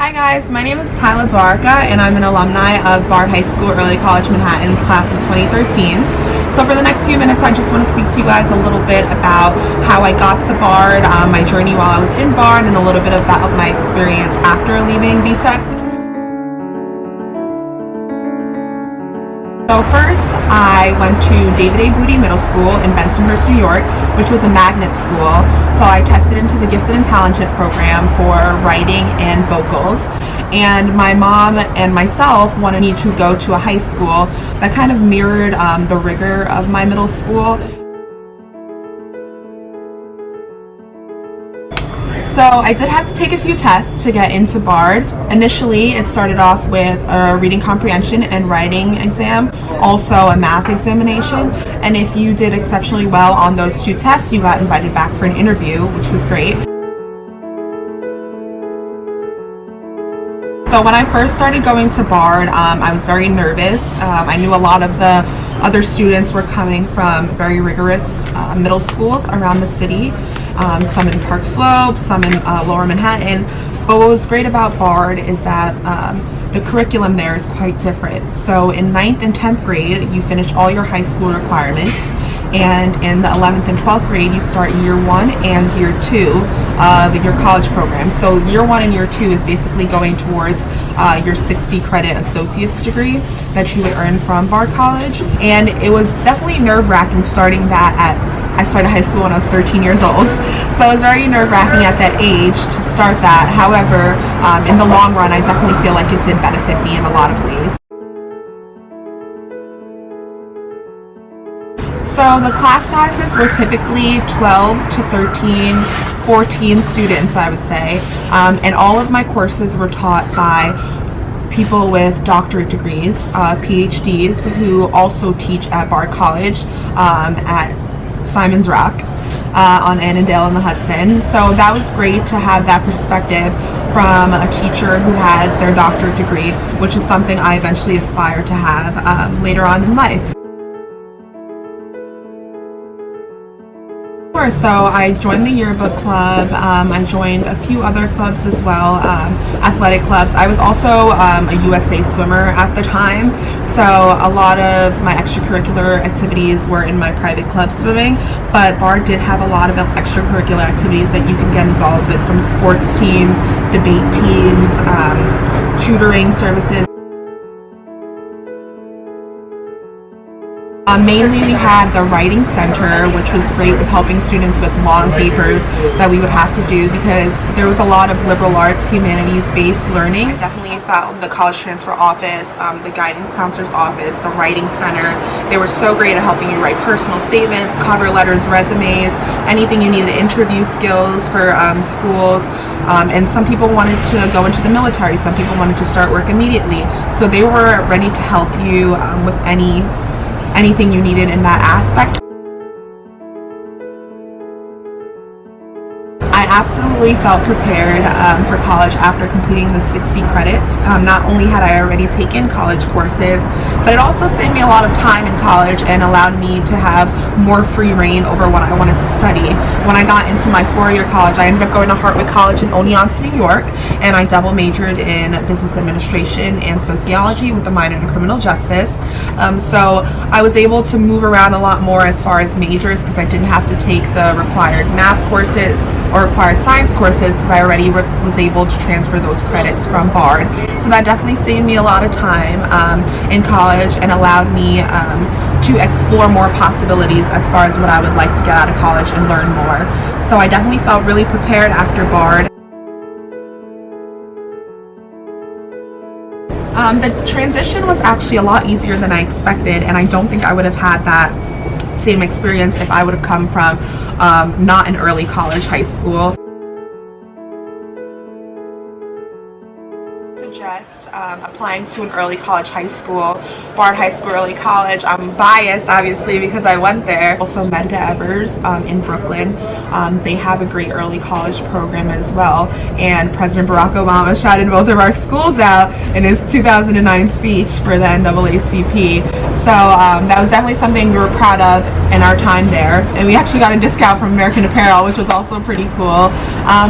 Hi guys, my name is Tyla Dwarica and I'm an alumni of Bard High School Early College Manhattan's class of 2013. So for the next few minutes I just want to speak to you guys a little bit about how I got to Bard, my journey while I was in Bard, and a little bit about my experience after leaving BHSEC. So first, I went to David A. Booty Middle School in Bensonhurst, New York, which was a magnet school. So I tested into the Gifted and Talented program for writing and vocals. And my mom and myself wanted me to go to a high school that kind of mirrored the rigor of my middle school. So I did have to take a few tests to get into Bard. Initially, it started off with a reading comprehension and writing exam, also a math examination, and if you did exceptionally well on those two tests, you got invited back for an interview, which was great. So when I first started going to Bard, I was very nervous. I knew a lot of the other students were coming from very rigorous middle schools around the city. Some in Park Slope, some in Lower Manhattan. But what was great about Bard is that the curriculum there is quite different. So in 9th and 10th grade, you finish all your high school requirements, and in the 11th and 12th grade, you start year 1 and year 2 of your college program. So year 1 and year 2 is basically going towards your 60 credit associate's degree that you would earn from Bard College. And it was definitely nerve-wracking starting that I started high school when I was 13 years old, so it was very nerve-wracking at that age to start that. However, in the long run, I definitely feel like it did benefit me in a lot of ways. So the class sizes were typically 12 to 13, 14 students, I would say, and all of my courses were taught by people with doctorate degrees, PhDs, who also teach at Bard College at Simon's Rock on Annandale and the Hudson. So that was great to have that perspective from a teacher who has their doctorate degree, which is something I eventually aspire to have later on in life. So I joined the yearbook club, I joined a few other clubs as well, athletic clubs. I was also a USA swimmer at the time, so a lot of my extracurricular activities were in my private club swimming, but Bard did have a lot of extracurricular activities that you can get involved with, from sports teams, debate teams, tutoring services. Mainly we had the writing center, which was great with helping students with long papers that we would have to do because there was a lot of liberal arts, humanities-based learning. I definitely found the college transfer office, the guidance counselor's office, the writing center. They were so great at helping you write personal statements, cover letters, resumes, anything you needed, interview skills for schools. And some people wanted to go into the military, some people wanted to start work immediately. So they were ready to help you with anything you needed in that aspect. I absolutely felt prepared for college after completing the 60 credits. Not only had I already taken college courses, but it also saved me a lot of time in college and allowed me to have more free reign over what I wanted to study. When I got into my 4-year college, I ended up going to Hartwick College in Oneonta, New York, and I double majored in business administration and sociology with a minor in criminal justice. So I was able to move around a lot more as far as majors because I didn't have to take the required math courses or required science courses because I already was able to transfer those credits from Bard. So that definitely saved me a lot of time in college and allowed me to explore more possibilities as far as what I would like to get out of college and learn more. So I definitely felt really prepared after Bard. The transition was actually a lot easier than I expected, and I don't think I would have had that same experience if I would have come from not an early college high school. Suggest applying to an early college high school, Bard High School Early College. I'm biased obviously because I went there. Also Medgar Evers in Brooklyn. They have a great early college program as well, and President Barack Obama shouted both of our schools out in his 2009 speech for the NAACP. So that was definitely something we were proud of in our time there, and we actually got a discount from American Apparel, which was also pretty cool.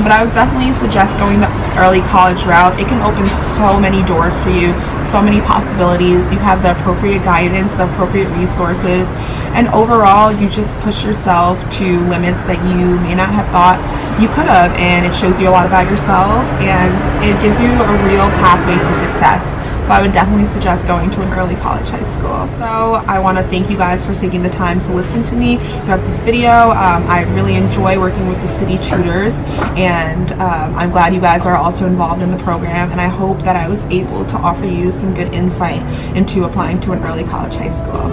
But I would definitely suggest going the early college route. It can open so many doors for you, so many possibilities. You have the appropriate guidance, the appropriate resources, and overall you just push yourself to limits that you may not have thought you could have, and it shows you a lot about yourself, and it gives you a real pathway to success. So I would definitely suggest going to an early college high school. So I want to thank you guys for taking the time to listen to me throughout this video. I really enjoy working with the city tutors, and I'm glad you guys are also involved in the program, and I hope that I was able to offer you some good insight into applying to an early college high school.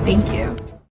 Thank you.